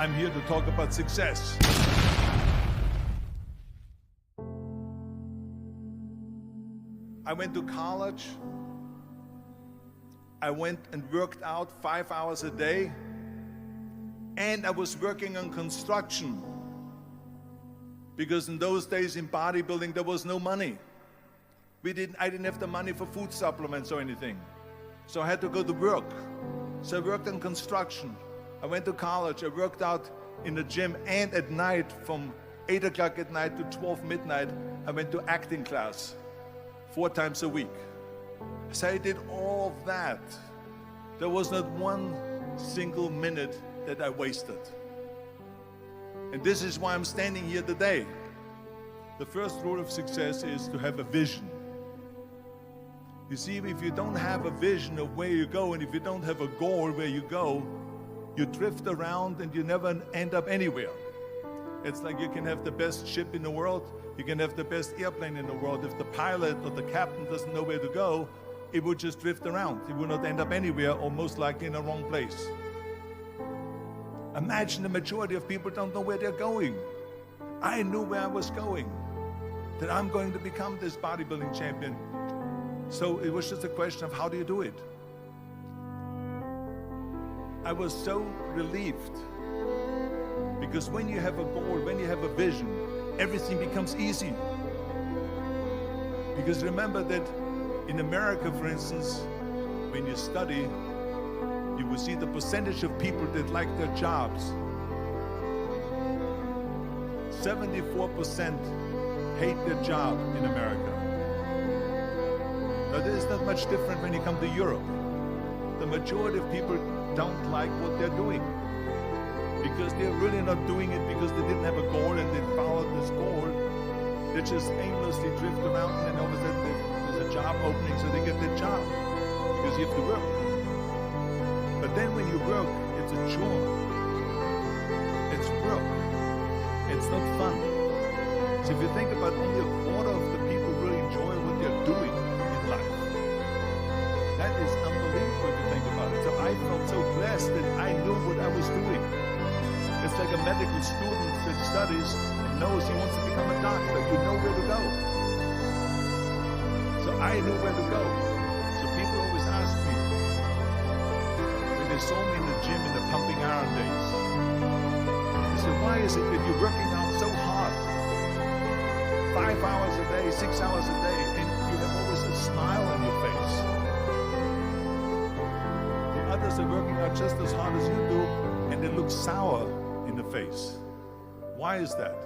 I'm here to talk about success. I went to college. I went and worked out 5 hours a day, and I was working on construction, because in those days in bodybuilding there was no money. I didn't have the money for food supplements or anything, so I had to go to work. So I worked on construction. I went to college. I worked out in the gym, and at night from 8 o'clock at night to 12 midnight, I went to acting class 4 times a week. So I did all of that. There was not one single minute that I wasted. And this is why I'm standing here today. The first rule of success is to have a vision. You see, if you don't have a vision of where you go, and if you don't have a goal where you go, you drift around and you never end up anywhere. It's like you can have the best ship in the world, you can have the best airplane in the world. If the pilot or the captain doesn't know where to go, it would just drift around. It would not end up anywhere, or most likely in the wrong place. Imagine the majority of people don't know where they're going. I knew where I was going, that I'm going to become this bodybuilding champion. So it was just a question of how do you do it? I was so relieved, because when you have a goal, when you have a vision, everything becomes easy. Because remember that in America, for instance, when you study, you will see the percentage of people that like their jobs. 74% hate their job in America. Now, this is not much different when you come to Europe. The majority of people don't like what they're doing, because they're really not doing it because they didn't have a goal and they followed this goal. They just aimlessly drift around, and then all of a sudden there's a job opening, so they get their job because you have to work. But then when you work, it's a chore. It's work. It's not fun. So if you think about, only a quarter of the people really enjoy what they're doing in life. That is unbelievable if you think about it. So I felt so blessed that I knew what I was doing. It's like a medical student that studies and knows he wants to become a doctor. You know where to go. So I knew where to go. So people always ask me, when they saw me in the gym in the pumping iron days, they said, why is it that you're working out so hard? 5 hours a day, 6 hours a day, and you have always a smile on your face. The others are working out just as hard as you do, and they look sour in the face. Why is that?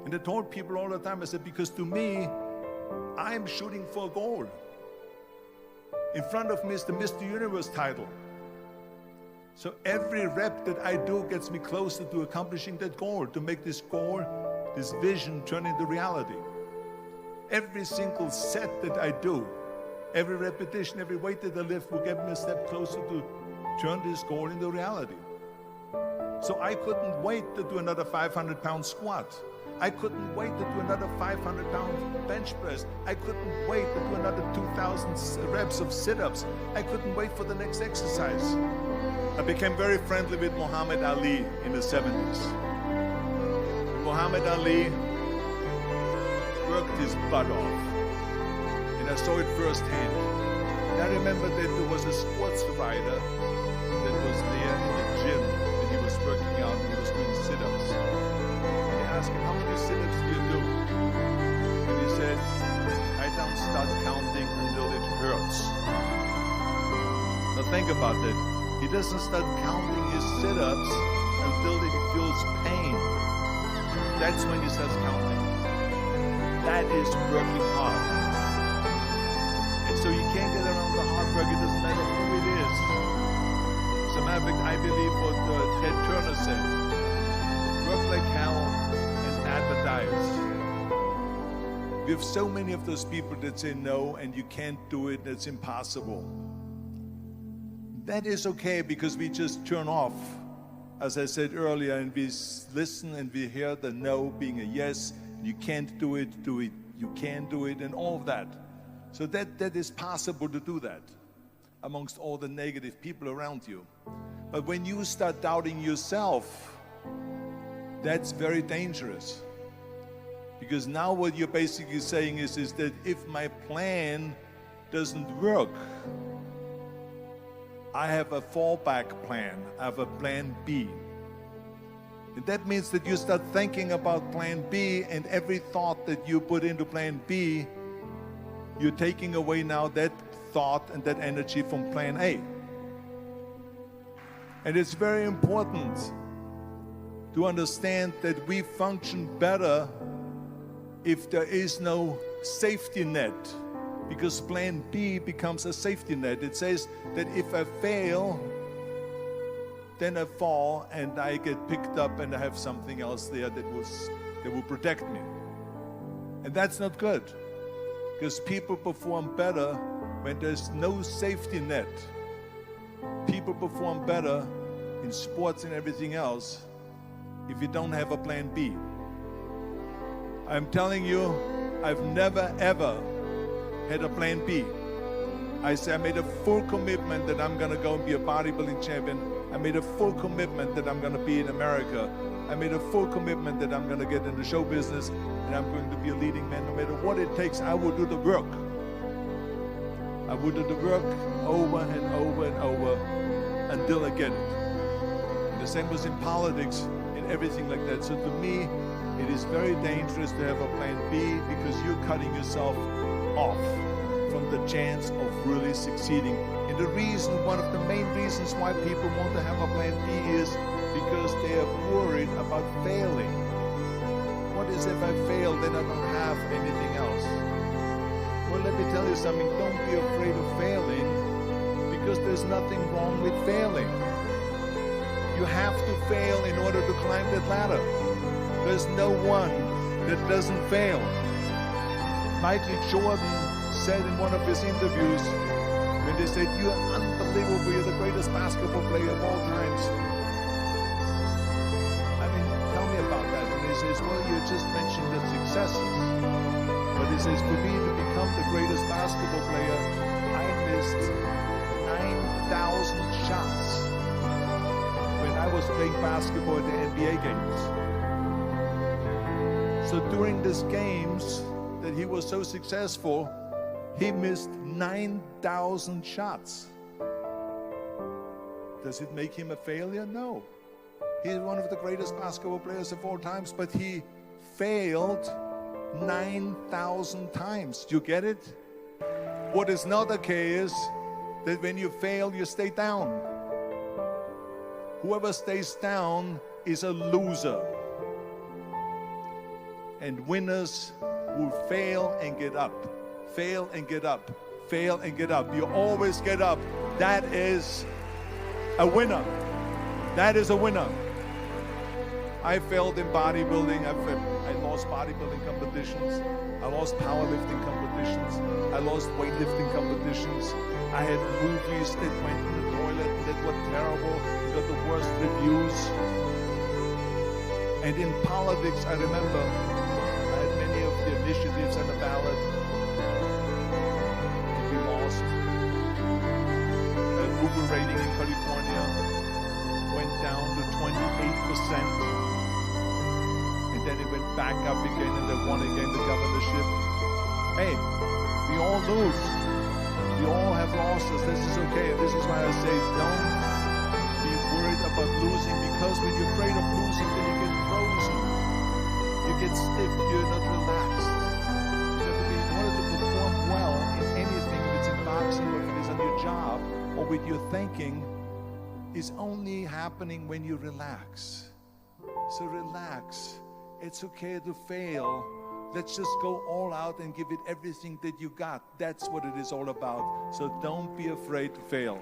And I told people all the time, I said, because to me, I'm shooting for a goal. In front of me is the Mr. Universe title. So every rep that I do gets me closer to accomplishing that goal, to make this goal, this vision, turn into reality. Every single set that I do, every repetition, every weight that I lift will get me a step closer to turn this goal into reality. So I couldn't wait to do another 500-pound squat. I couldn't wait to do another 500-pound bench press. I couldn't wait to do another 2,000 reps of sit-ups. I couldn't wait for the next exercise. I became very friendly with Muhammad Ali in the 70s. Muhammad Ali worked his butt off, and I saw it firsthand. And I remember that there was a sports writer that was there in the gym, and he was working out, and he was doing sit-ups. And I asked him, how many sit-ups do you do? And he said, I don't start counting until it hurts. Now think about that. He doesn't start counting his sit-ups until he feels pain. That's when he starts counting. That is working hard. And so you can't get around the hard work. It doesn't matter who it is. As a matter of fact, I believe what Ted Turner said. Work like hell and advertise. We have so many of those people that say no and you can't do it, it's impossible. That is okay, because we just turn off, as I said earlier, and we listen and we hear the no being a yes. You can't do it, you can do it, and all of that. So that is possible to do that amongst all the negative people around you. But when you start doubting yourself, that's very dangerous. Because now what you're basically saying is that if my plan doesn't work, I have a fallback plan. I have a plan B. And that means that you start thinking about plan B, and every thought that you put into plan B, you're taking away now that thought and that energy from plan A. And it's very important to understand that we function better if there is no safety net, because plan B becomes a safety net. It says that if I fail, then I fall and I get picked up and I have something else there that will protect me. And that's not good, because people perform better when there's no safety net. People perform better in sports and everything else if you don't have a plan B. I'm telling you, I've never ever had a plan B. I made a full commitment that I'm gonna go and be a bodybuilding champion. I made a full commitment that I'm gonna be in America. I made a full commitment that I'm gonna get in the show business and I'm going to be a leading man. No matter what it takes, I will do the work. I will do the work over and over and over until I get it. And the same was in politics and everything like that. So to me, it is very dangerous to have a plan B, because you're cutting yourself off from the chance of really succeeding. And the reason, one of the main reasons why people want to have a plan B is because they are worried about failing. What is if I fail, then I don't have anything else? Well, let me tell you something. Don't be afraid of failing, because there's nothing wrong with failing. You have to fail in order to climb that ladder. There's no one that doesn't fail. Michael Jordan said in one of his interviews, when they said, "You're unbelievable, you're the greatest basketball player of all times." I mean, tell me about that. And he says, "Well, you just mentioned the successes." But he says, "For me to become the greatest basketball player, I missed 9,000 shots when I was playing basketball at the NBA games." So during these games that he was so successful, he missed 9,000 shots. Does it make him a failure? No. He's one of the greatest basketball players of all times, but he failed 9,000 times. Do you get it? What is not okay is that when you fail, you stay down. Whoever stays down is a loser. And winners will fail and get up, fail and get up, fail and get up. You always get up. That is a winner. That is a winner. I failed in bodybuilding. I lost bodybuilding competitions. I lost powerlifting competitions. I lost weightlifting competitions. I had movies that went in the toilet that were terrible. They got the worst reviews. And in politics, I remember I had many of the initiatives on the ballot. And we lost. The Google rating in California went down to 28%. And then it went back up again, and they won again the governorship. Hey, we all lose. We all have losses. This is okay. And this is why I say don't be worried about losing, because when you're afraid of losing, then you get frozen. You get stiff. You're not relaxed. You have to be, in order to perform well in anything, if it's in boxing or if it is on your job or with your thinking, is only happening when you relax. So relax. It's okay to fail. Let's just go all out and give it everything that you got. That's what it is all about. So don't be afraid to fail.